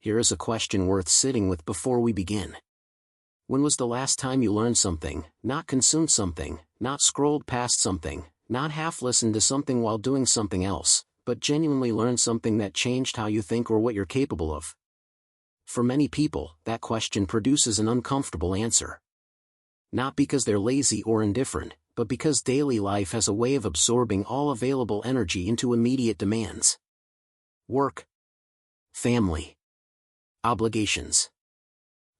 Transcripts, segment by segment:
here is a question worth sitting with before we begin. When was the last time you learned something, not consumed something, not scrolled past something, not half listened to something while doing something else, but genuinely learned something that changed how you think or what you're capable of? For many people, that question produces an uncomfortable answer. Not because they're lazy or indifferent, but because daily life has a way of absorbing all available energy into immediate demands. Work, family, obligations.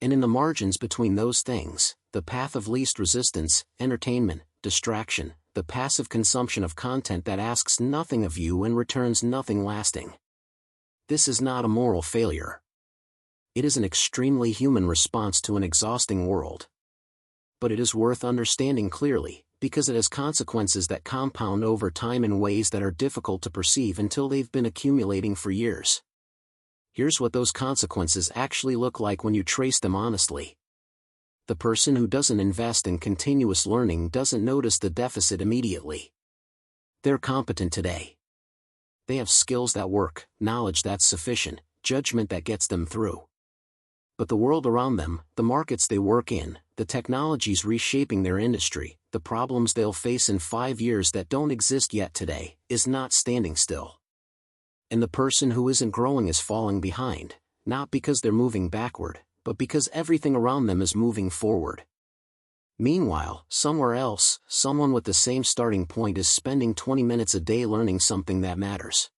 And in the margins between those things, the path of least resistance, entertainment, distraction, the passive consumption of content that asks nothing of you and returns nothing lasting. This is not a moral failure. It is an extremely human response to an exhausting world. But it is worth understanding clearly, because it has consequences that compound over time in ways that are difficult to perceive until they've been accumulating for years. Here's what those consequences actually look like when you trace them honestly. The person who doesn't invest in continuous learning doesn't notice the deficit immediately. They're competent today. They have skills that work, knowledge that's sufficient, judgment that gets them through. But the world around them, the markets they work in, the technologies reshaping their industry, the problems they'll face in 5 years that don't exist yet today, is not standing still. And the person who isn't growing is falling behind, not because they're moving backward, but because everything around them is moving forward. Meanwhile, somewhere else, someone with the same starting point is spending 20 minutes a day learning something that matters.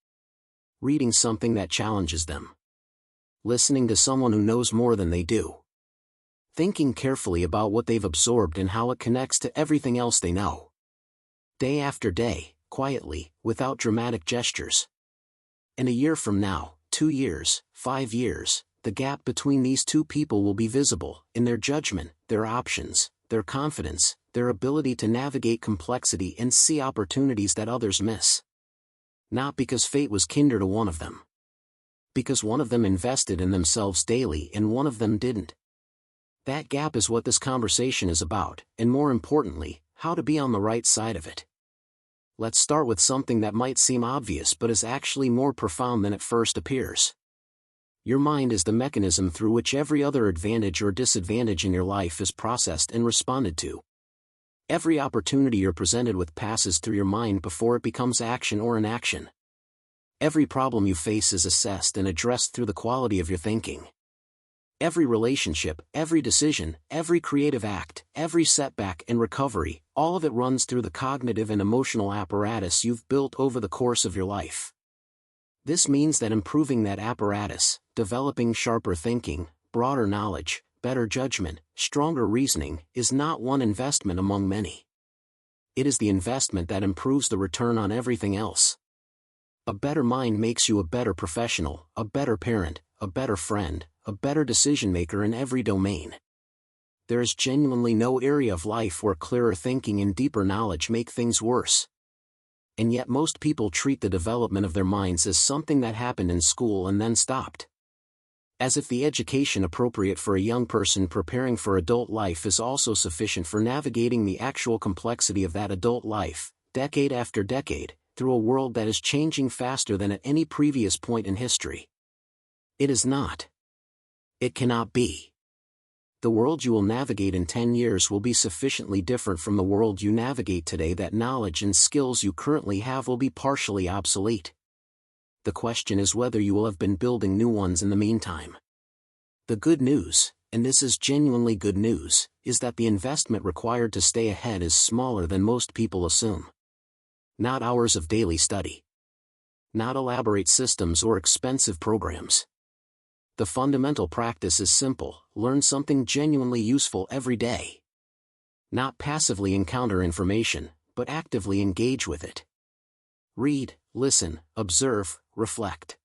Reading something that challenges them. Listening to someone who knows more than they do. Thinking carefully about what they've absorbed and how it connects to everything else they know. Day after day, quietly, without dramatic gestures. And a year from now, 2 years, 5 years, the gap between these two people will be visible, in their judgment, their options, their confidence, their ability to navigate complexity and see opportunities that others miss. Not because fate was kinder to one of them. Because one of them invested in themselves daily and one of them didn't. That gap is what this conversation is about, and more importantly, how to be on the right side of it. Let's start with something that might seem obvious but is actually more profound than it first appears. Your mind is the mechanism through which every other advantage or disadvantage in your life is processed and responded to. Every opportunity you're presented with passes through your mind before it becomes action or inaction. Every problem you face is assessed and addressed through the quality of your thinking. Every relationship, every decision, every creative act, every setback and recovery, all of it runs through the cognitive and emotional apparatus you've built over the course of your life. This means that improving that apparatus, developing sharper thinking, broader knowledge, better judgment, stronger reasoning, is not one investment among many. It is the investment that improves the return on everything else. A better mind makes you a better professional, a better parent, a better friend, a better decision-maker in every domain. There is genuinely no area of life where clearer thinking and deeper knowledge make things worse. And yet most people treat the development of their minds as something that happened in school and then stopped. As if the education appropriate for a young person preparing for adult life is also sufficient for navigating the actual complexity of that adult life, decade after decade, through a world that is changing faster than at any previous point in history. It is not. It cannot be. The world you will navigate in 10 years will be sufficiently different from the world you navigate today that knowledge and skills you currently have will be partially obsolete. The question is whether you will have been building new ones in the meantime. The good news, and this is genuinely good news, is that the investment required to stay ahead is smaller than most people assume. Not hours of daily study. Not elaborate systems or expensive programs. The fundamental practice is simple: learn something genuinely useful every day. Not passively encounter information, but actively engage with it. Read, listen, observe, reflect.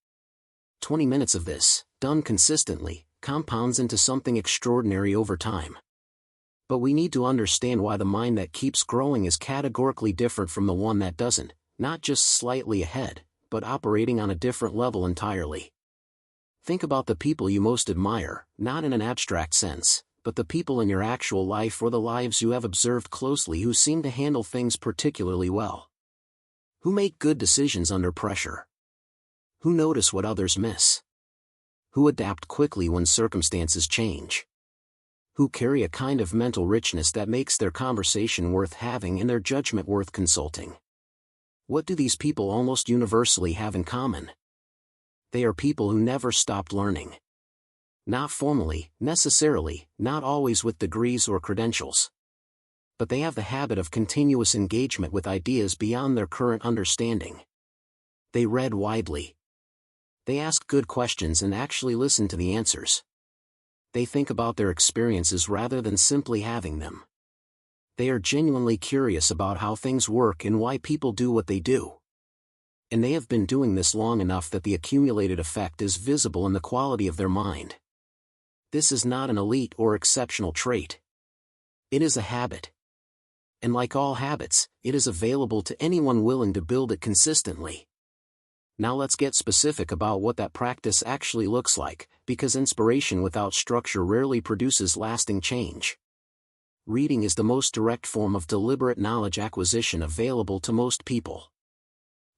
20 minutes of this, done consistently, compounds into something extraordinary over time. But we need to understand why the mind that keeps growing is categorically different from the one that doesn't, not just slightly ahead, but operating on a different level entirely. Think about the people you most admire, not in an abstract sense, but the people in your actual life or the lives you have observed closely who seem to handle things particularly well. Who make good decisions under pressure? Who notice what others miss? who adapt quickly when circumstances change, who carry a kind of mental richness that makes their conversation worth having and their judgment worth consulting. What do these people almost universally have in common? They are people who never stopped learning. Not formally, necessarily, not always with degrees or credentials. But they have the habit of continuous engagement with ideas beyond their current understanding. They read widely. They ask good questions and actually listen to the answers. They think about their experiences rather than simply having them. They are genuinely curious about how things work and why people do what they do. And they have been doing this long enough that the accumulated effect is visible in the quality of their mind. This is not an elite or exceptional trait. It is a habit. And like all habits, it is available to anyone willing to build it consistently. Now let's get specific about what that practice actually looks like, because inspiration without structure rarely produces lasting change. Reading is the most direct form of deliberate knowledge acquisition available to most people.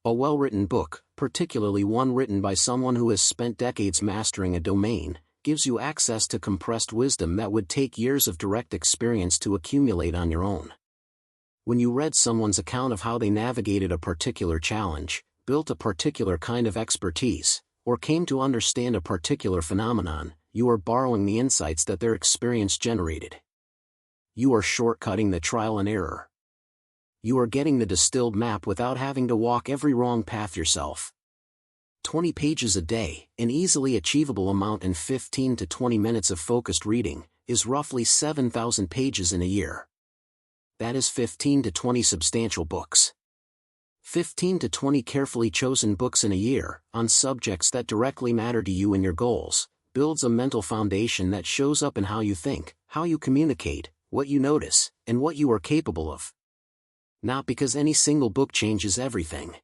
A well-written book, particularly one written by someone who has spent decades mastering a domain, gives you access to compressed wisdom that would take years of direct experience to accumulate on your own. When you read someone's account of how they navigated a particular challenge, built a particular kind of expertise, or came to understand a particular phenomenon, you are borrowing the insights that their experience generated. You are shortcutting the trial and error. You are getting the distilled map without having to walk every wrong path yourself. 20 pages a day, an easily achievable amount in 15 to 20 minutes of focused reading, is roughly 7,000 pages in a year. That is 15 to 20 substantial books. 15 to 20 carefully chosen books in a year, on subjects that directly matter to you and your goals, builds a mental foundation that shows up in how you think, how you communicate, what you notice, and what you are capable of. Not because any single book changes everything.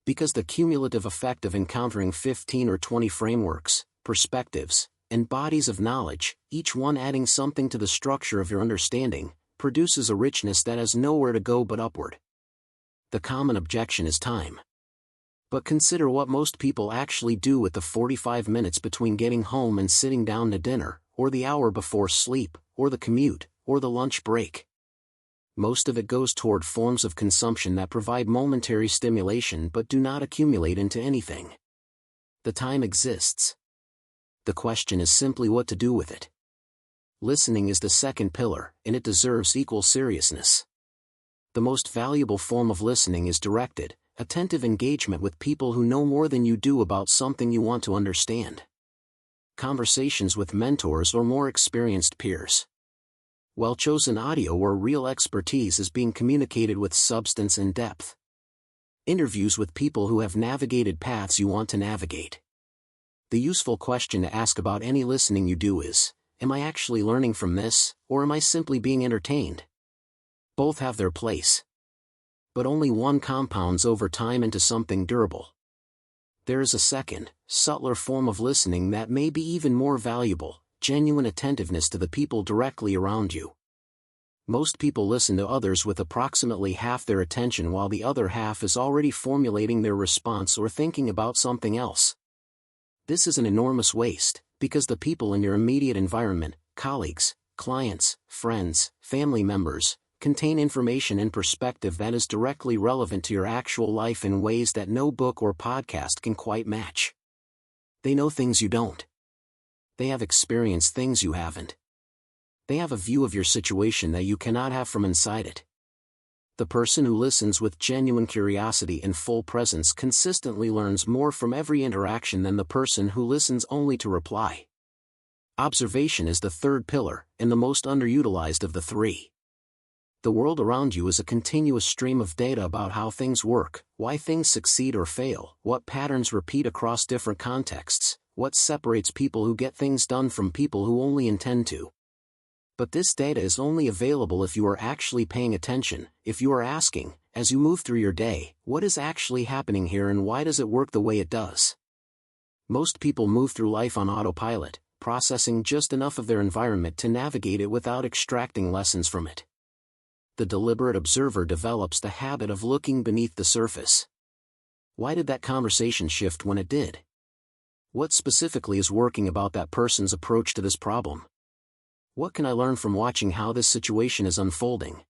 Because the cumulative effect of encountering 15 or 20 frameworks, perspectives, and bodies of knowledge, each one adding something to the structure of your understanding, produces a richness that has nowhere to go but upward. The common objection is time. But consider what most people actually do with the 45 minutes between getting home and sitting down to dinner, or the hour before sleep, or the commute, or the lunch break. Most of it goes toward forms of consumption that provide momentary stimulation but do not accumulate into anything. The time exists. The question is simply what to do with it. Listening is the second pillar, and it deserves equal seriousness. The most valuable form of listening is directed, attentive engagement with people who know more than you do about something you want to understand. Conversations with mentors or more experienced peers. Well-chosen audio where real expertise is being communicated with substance and depth. Interviews with people who have navigated paths you want to navigate. The useful question to ask about any listening you do is, am I actually learning from this, or am I simply being entertained? Both have their place. But only one compounds over time into something durable. There is a second, subtler form of listening that may be even more valuable, genuine attentiveness to the people directly around you. Most people listen to others with approximately half their attention while the other half is already formulating their response or thinking about something else. This is an enormous waste, because the people in your immediate environment, colleagues, clients, friends, family members, contain information and perspective that is directly relevant to your actual life in ways that no book or podcast can quite match. They know things you don't. They have experienced things you haven't. They have a view of your situation that you cannot have from inside it. The person who listens with genuine curiosity and full presence consistently learns more from every interaction than the person who listens only to reply. Observation is the third pillar, and the most underutilized of the three. The world around you is a continuous stream of data about how things work, why things succeed or fail, what patterns repeat across different contexts, what separates people who get things done from people who only intend to. But this data is only available if you are actually paying attention, if you are asking, as you move through your day, what is actually happening here and why does it work the way it does? Most people move through life on autopilot, processing just enough of their environment to navigate it without extracting lessons from it. The deliberate observer develops the habit of looking beneath the surface. Why did that conversation shift when it did? What specifically is working about that person's approach to this problem? What can I learn from watching how this situation is unfolding?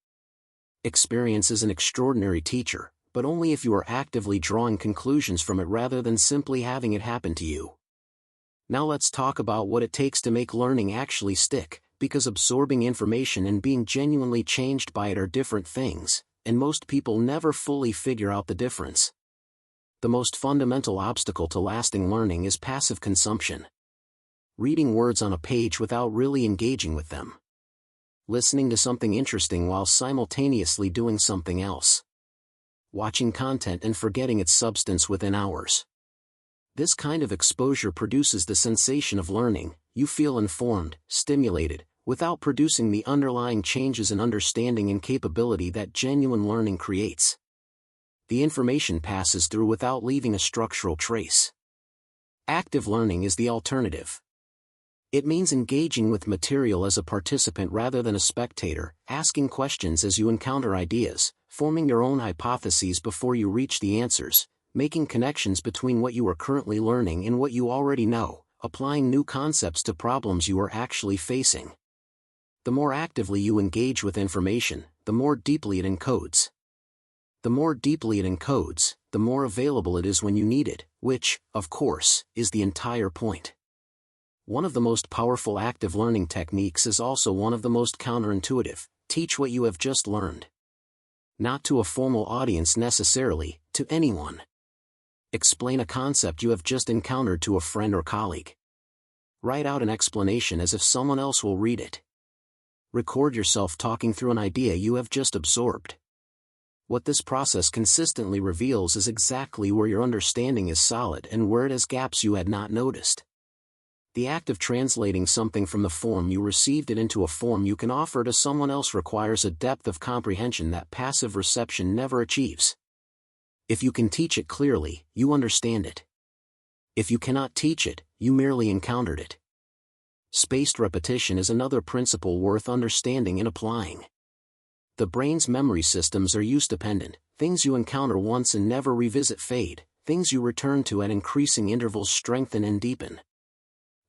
Experience is an extraordinary teacher, but only if you are actively drawing conclusions from it rather than simply having it happen to you. Now let's talk about what it takes to make learning actually stick, because absorbing information and being genuinely changed by it are different things, and most people never fully figure out the difference. The most fundamental obstacle to lasting learning is passive consumption. Reading words on a page without really engaging with them. Listening to something interesting while simultaneously doing something else. Watching content and forgetting its substance within hours. This kind of exposure produces the sensation of learning. You feel informed, stimulated, without producing the underlying changes in understanding and capability that genuine learning creates. The information passes through without leaving a structural trace. Active learning is the alternative. It means engaging with material as a participant rather than a spectator, asking questions as you encounter ideas, forming your own hypotheses before you reach the answers, making connections between what you are currently learning and what you already know, applying new concepts to problems you are actually facing. The more actively you engage with information, the more deeply it encodes. The more deeply it encodes, the more available it is when you need it, which, of course, is the entire point. One of the most powerful active learning techniques is also one of the most counterintuitive. Teach what you have just learned. Not to a formal audience necessarily, to anyone. Explain a concept you have just encountered to a friend or colleague. Write out an explanation as if someone else will read it. Record yourself talking through an idea you have just absorbed. What this process consistently reveals is exactly where your understanding is solid and where it has gaps you had not noticed. The act of translating something from the form you received it into a form you can offer to someone else requires a depth of comprehension that passive reception never achieves. If you can teach it clearly, you understand it. If you cannot teach it, you merely encountered it. Spaced repetition is another principle worth understanding and applying. The brain's memory systems are use-dependent. Things you encounter once and never revisit fade. Things you return to at increasing intervals strengthen and deepen.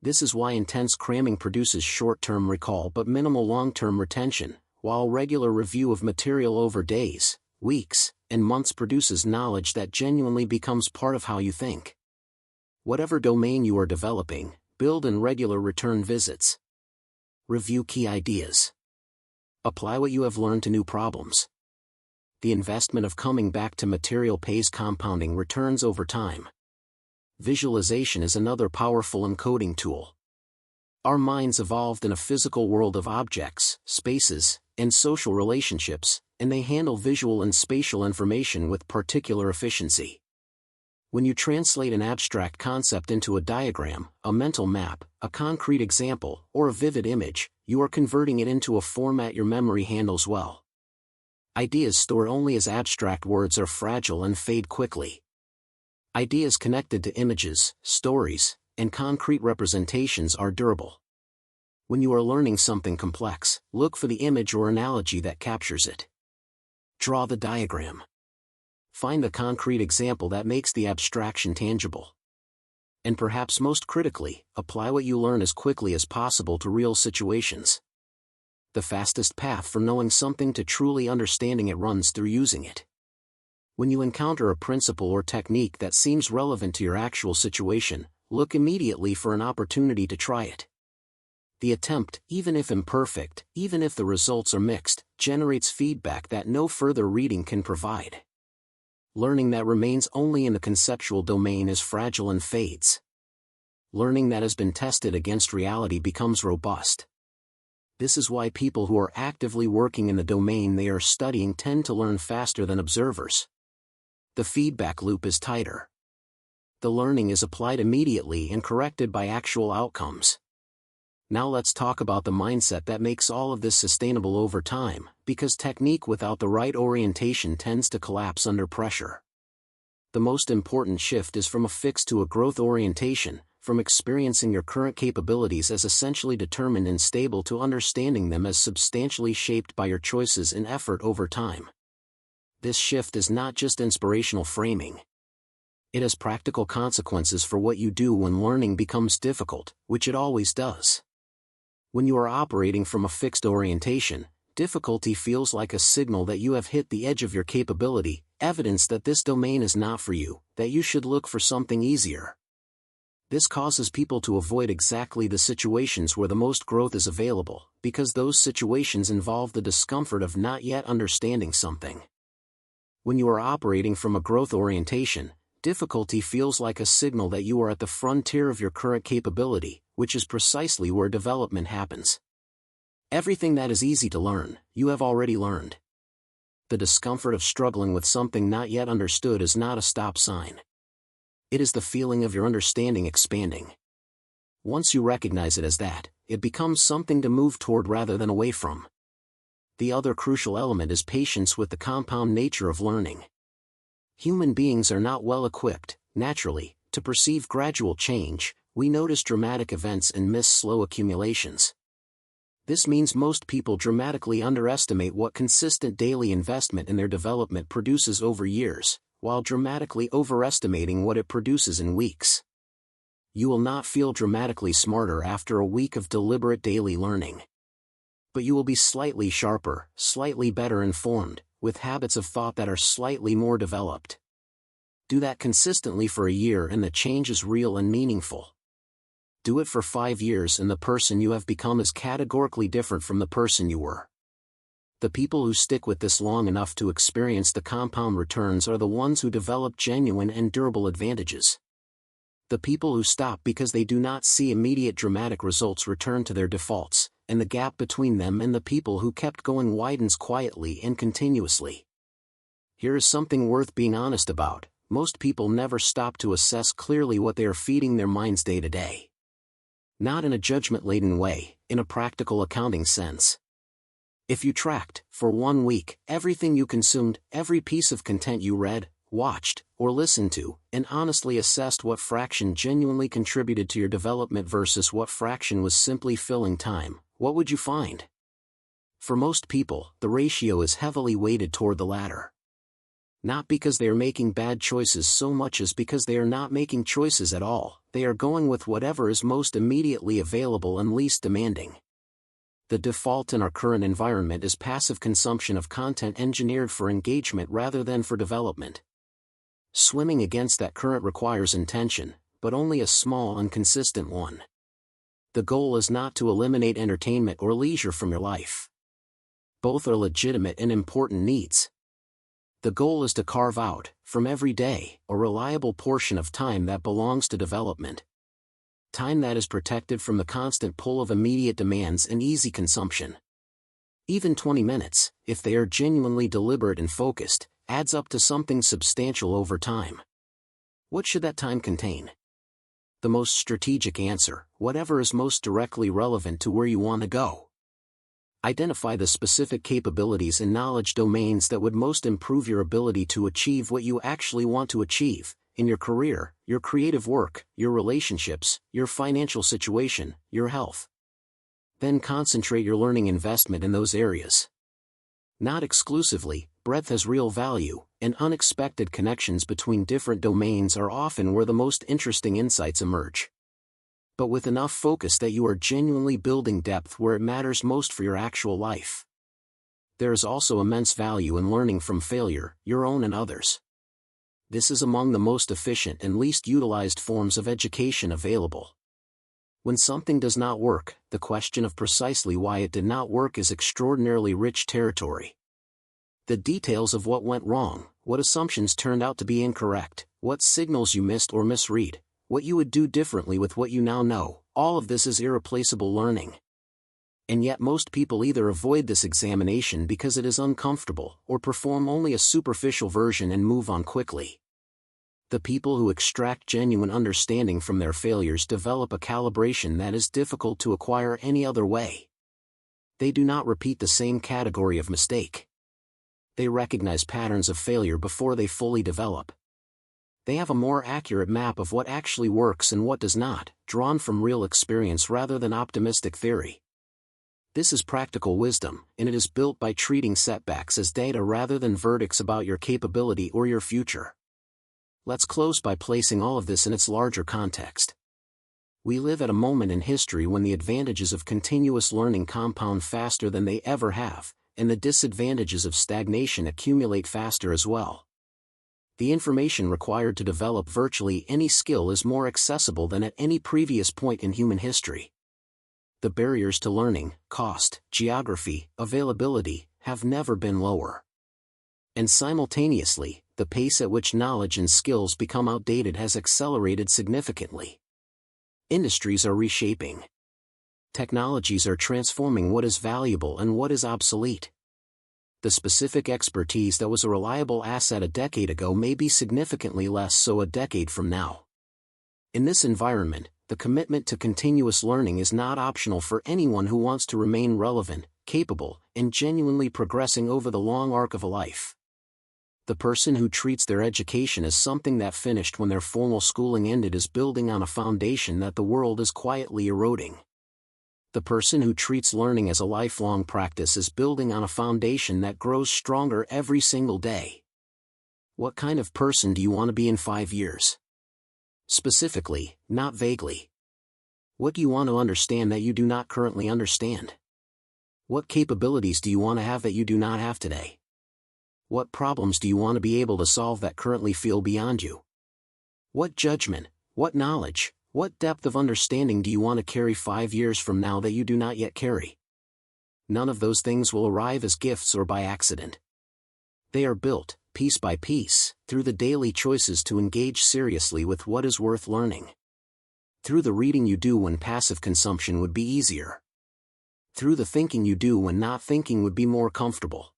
This is why intense cramming produces short-term recall but minimal long-term retention, while regular review of material over days, weeks, and months produces knowledge that genuinely becomes part of how you think. Whatever domain you are developing, build in regular return visits. Review key ideas. Apply what you have learned to new problems. The investment of coming back to material pays compounding returns over time. Visualization is another powerful encoding tool. Our minds evolved in a physical world of objects, spaces, and social relationships, and they handle visual and spatial information with particular efficiency. When you translate an abstract concept into a diagram, a mental map, a concrete example, or a vivid image, you are converting it into a format your memory handles well. Ideas stored only as abstract words are fragile and fade quickly. Ideas connected to images, stories, and concrete representations are durable. When you are learning something complex, look for the image or analogy that captures it. Draw the diagram. Find the concrete example that makes the abstraction tangible. And perhaps most critically, apply what you learn as quickly as possible to real situations. The fastest path from knowing something to truly understanding it runs through using it. When you encounter a principle or technique that seems relevant to your actual situation, look immediately for an opportunity to try it. The attempt, even if imperfect, even if the results are mixed, generates feedback that no further reading can provide. Learning that remains only in the conceptual domain is fragile and fades. Learning that has been tested against reality becomes robust. This is why people who are actively working in the domain they are studying tend to learn faster than observers. The feedback loop is tighter. The learning is applied immediately and corrected by actual outcomes. Now let's talk about the mindset that makes all of this sustainable over time, because technique without the right orientation tends to collapse under pressure. The most important shift is from a fixed to a growth orientation, from experiencing your current capabilities as essentially determined and stable to understanding them as substantially shaped by your choices and effort over time. This shift is not just inspirational framing. It has practical consequences for what you do when learning becomes difficult, which it always does. When you are operating from a fixed orientation, difficulty feels like a signal that you have hit the edge of your capability, evidence that this domain is not for you, that you should look for something easier. This causes people to avoid exactly the situations where the most growth is available, because those situations involve the discomfort of not yet understanding something. When you are operating from a growth orientation, difficulty feels like a signal that you are at the frontier of your current capability, which is precisely where development happens. Everything that is easy to learn, you have already learned. The discomfort of struggling with something not yet understood is not a stop sign. It is the feeling of your understanding expanding. Once you recognize it as that, it becomes something to move toward rather than away from. The other crucial element is patience with the compound nature of learning. Human beings are not well equipped, naturally, to perceive gradual change. We notice dramatic events and miss slow accumulations. This means most people dramatically underestimate what consistent daily investment in their development produces over years, while dramatically overestimating what it produces in weeks. You will not feel dramatically smarter after a week of deliberate daily learning. But you will be slightly sharper, slightly better informed, with habits of thought that are slightly more developed. Do that consistently for a year and the change is real and meaningful. Do it for 5 years and the person you have become is categorically different from the person you were. The people who stick with this long enough to experience the compound returns are the ones who develop genuine and durable advantages. The people who stop because they do not see immediate dramatic results return to their defaults, and the gap between them and the people who kept going widens quietly and continuously. Here is something worth being honest about: most people never stop to assess clearly what they are feeding their minds day to day. Not in a judgment-laden way, in a practical accounting sense. If you tracked, for 1 week, everything you consumed, every piece of content you read, watched, or listened to, and honestly assessed what fraction genuinely contributed to your development versus what fraction was simply filling time, what would you find? For most people, the ratio is heavily weighted toward the latter. Not because they are making bad choices so much as because they are not making choices at all, they are going with whatever is most immediately available and least demanding. The default in our current environment is passive consumption of content engineered for engagement rather than for development. Swimming against that current requires intention, but only a small and consistent one. The goal is not to eliminate entertainment or leisure from your life. Both are legitimate and important needs. The goal is to carve out, from every day, a reliable portion of time that belongs to development. Time that is protected from the constant pull of immediate demands and easy consumption. Even 20 minutes, if they are genuinely deliberate and focused, adds up to something substantial over time. What should that time contain? The most strategic answer: whatever is most directly relevant to where you want to go. Identify the specific capabilities and knowledge domains that would most improve your ability to achieve what you actually want to achieve, in your career, your creative work, your relationships, your financial situation, your health. Then concentrate your learning investment in those areas. Not exclusively, breadth has real value, and unexpected connections between different domains are often where the most interesting insights emerge. But with enough focus that you are genuinely building depth where it matters most for your actual life. There is also immense value in learning from failure, your own and others. This is among the most efficient and least utilized forms of education available. When something does not work, the question of precisely why it did not work is extraordinarily rich territory. The details of what went wrong, what assumptions turned out to be incorrect, what signals you missed or misread, what you would do differently with what you now know, all of this is irreplaceable learning. And yet most people either avoid this examination because it is uncomfortable, or perform only a superficial version and move on quickly. The people who extract genuine understanding from their failures develop a calibration that is difficult to acquire any other way. They do not repeat the same category of mistake. They recognize patterns of failure before they fully develop. They have a more accurate map of what actually works and what does not, drawn from real experience rather than optimistic theory. This is practical wisdom, and it is built by treating setbacks as data rather than verdicts about your capability or your future. Let's close by placing all of this in its larger context. We live at a moment in history when the advantages of continuous learning compound faster than they ever have, and the disadvantages of stagnation accumulate faster as well. The information required to develop virtually any skill is more accessible than at any previous point in human history. The barriers to learning, cost, geography, availability, have never been lower. And simultaneously, the pace at which knowledge and skills become outdated has accelerated significantly. Industries are reshaping. Technologies are transforming what is valuable and what is obsolete. The specific expertise that was a reliable asset a decade ago may be significantly less so a decade from now. In this environment, the commitment to continuous learning is not optional for anyone who wants to remain relevant, capable, and genuinely progressing over the long arc of a life. The person who treats their education as something that finished when their formal schooling ended is building on a foundation that the world is quietly eroding. The person who treats learning as a lifelong practice is building on a foundation that grows stronger every single day. What kind of person do you want to be in 5 years? Specifically, not vaguely. What do you want to understand that you do not currently understand? What capabilities do you want to have that you do not have today? What problems do you want to be able to solve that currently feel beyond you? What judgment, what knowledge, what depth of understanding do you want to carry 5 years from now that you do not yet carry? None of those things will arrive as gifts or by accident. They are built, piece by piece, through the daily choices to engage seriously with what is worth learning. Through the reading you do when passive consumption would be easier. Through the thinking you do when not thinking would be more comfortable.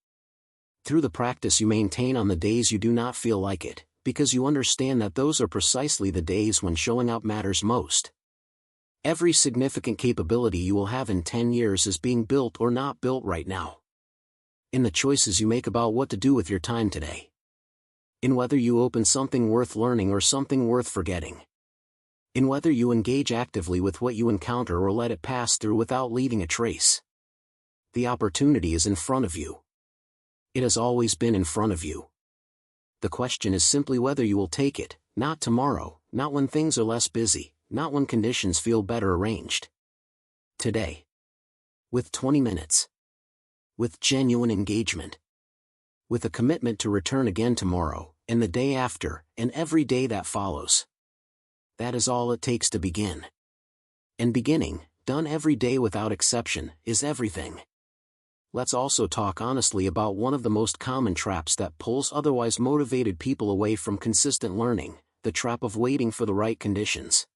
Through the practice you maintain on the days you do not feel like it, because you understand that those are precisely the days when showing up matters most. Every significant capability you will have in 10 years is being built or not built right now. In the choices you make about what to do with your time today. In whether you open something worth learning or something worth forgetting. In whether you engage actively with what you encounter or let it pass through without leaving a trace. The opportunity is in front of you. It has always been in front of you. The question is simply whether you will take it, not tomorrow, not when things are less busy, not when conditions feel better arranged. Today. With 20 minutes. With genuine engagement. With a commitment to return again tomorrow, and the day after, and every day that follows. That is all it takes to begin. And beginning, done every day without exception, is everything. Let's also talk honestly about one of the most common traps that pulls otherwise motivated people away from consistent learning, the trap of waiting for the right conditions.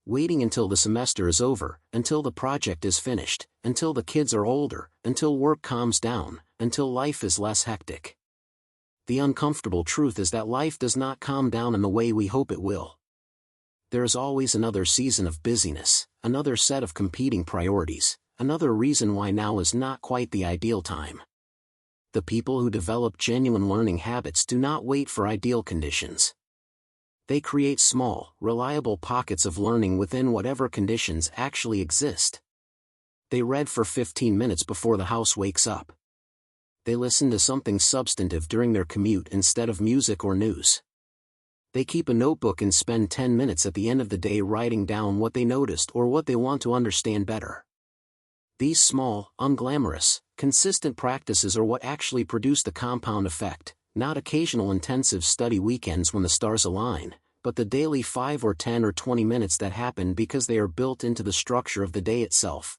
Waiting until the semester is over, until the project is finished, until the kids are older, until work calms down, until life is less hectic. The uncomfortable truth is that life does not calm down in the way we hope it will. There is always another season of busyness, another set of competing priorities. Another reason why now is not quite the ideal time. The people who develop genuine learning habits do not wait for ideal conditions. They create small, reliable pockets of learning within whatever conditions actually exist. They read for 15 minutes before the house wakes up. They listen to something substantive during their commute instead of music or news. They keep a notebook and spend 10 minutes at the end of the day writing down what they noticed or what they want to understand better. These small, unglamorous, consistent practices are what actually produce the compound effect, not occasional intensive study weekends when the stars align, but the daily 5 or 10 or 20 minutes that happen because they are built into the structure of the day itself.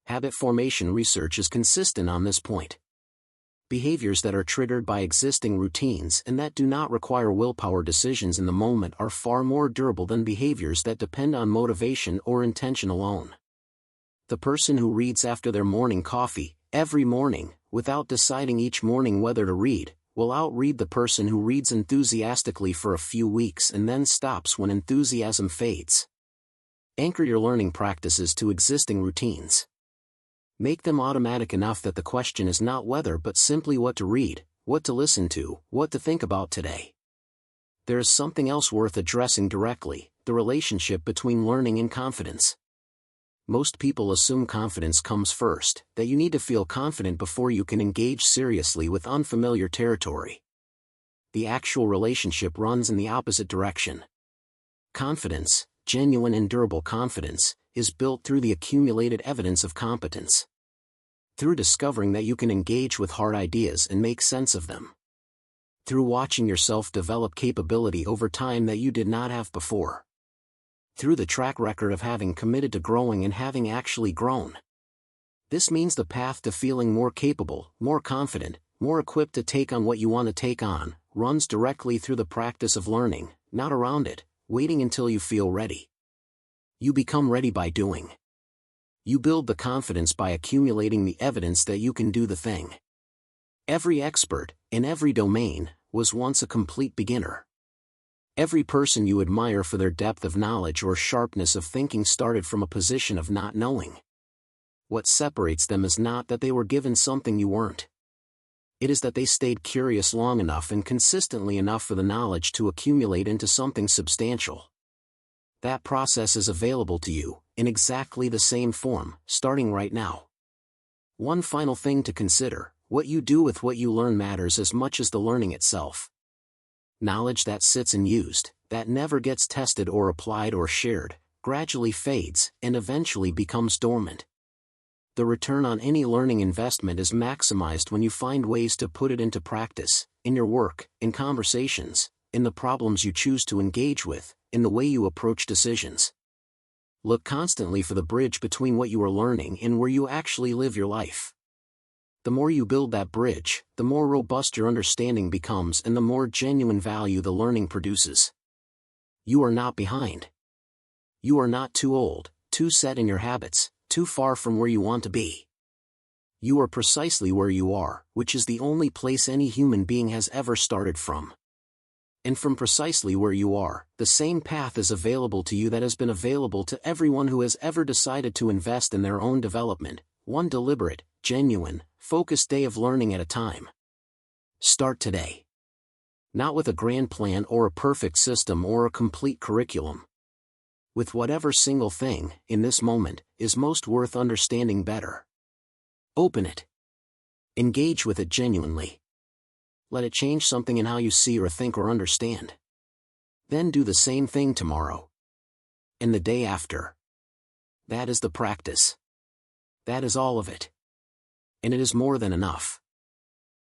Habit formation research is consistent on this point. Behaviors that are triggered by existing routines and that do not require willpower decisions in the moment are far more durable than behaviors that depend on motivation or intention alone. The person who reads after their morning coffee, every morning, without deciding each morning whether to read, will outread the person who reads enthusiastically for a few weeks and then stops when enthusiasm fades. Anchor your learning practices to existing routines. Make them automatic enough that the question is not whether but simply what to read, what to listen to, what to think about today. There is something else worth addressing directly, the relationship between learning and confidence. Most people assume confidence comes first, that you need to feel confident before you can engage seriously with unfamiliar territory. the actual relationship runs in the opposite direction. Confidence, genuine and durable confidence, is built through the accumulated evidence of competence. Through discovering that you can engage with hard ideas and make sense of them. Through watching yourself develop capability over time that you did not have before. Through the track record of having committed to growing and having actually grown. This means the path to feeling more capable, more confident, more equipped to take on what you want to take on, runs directly through the practice of learning, not around it, waiting until you feel ready. You become ready by doing. You build the confidence by accumulating the evidence that you can do the thing. Every expert, in every domain, was once a complete beginner. Every person you admire for their depth of knowledge or sharpness of thinking started from a position of not knowing. What separates them is not that they were given something you weren't. It is that they stayed curious long enough and consistently enough for the knowledge to accumulate into something substantial. That process is available to you, in exactly the same form, starting right now. One final thing to consider: what you do with what you learn matters as much as the learning itself. Knowledge that sits unused, that never gets tested or applied or shared, gradually fades and eventually becomes dormant. The return on any learning investment is maximized when you find ways to put it into practice, in your work, in conversations, in the problems you choose to engage with, in the way you approach decisions. Look constantly for the bridge between what you are learning and where you actually live your life. The more you build that bridge, the more robust your understanding becomes and the more genuine value the learning produces. You are not behind. You are not too old, too set in your habits, too far from where you want to be. You are precisely where you are, which is the only place any human being has ever started from. And from precisely where you are, the same path is available to you that has been available to everyone who has ever decided to invest in their own development, one deliberate, genuine, focused day of learning at a time. Start today. Not with a grand plan or a perfect system or a complete curriculum. With whatever single thing, in this moment, is most worth understanding better. Open it. Engage with it genuinely. Let it change something in how you see or think or understand. Then do the same thing tomorrow. And the day after. That is the practice. That is all of it. And it is more than enough.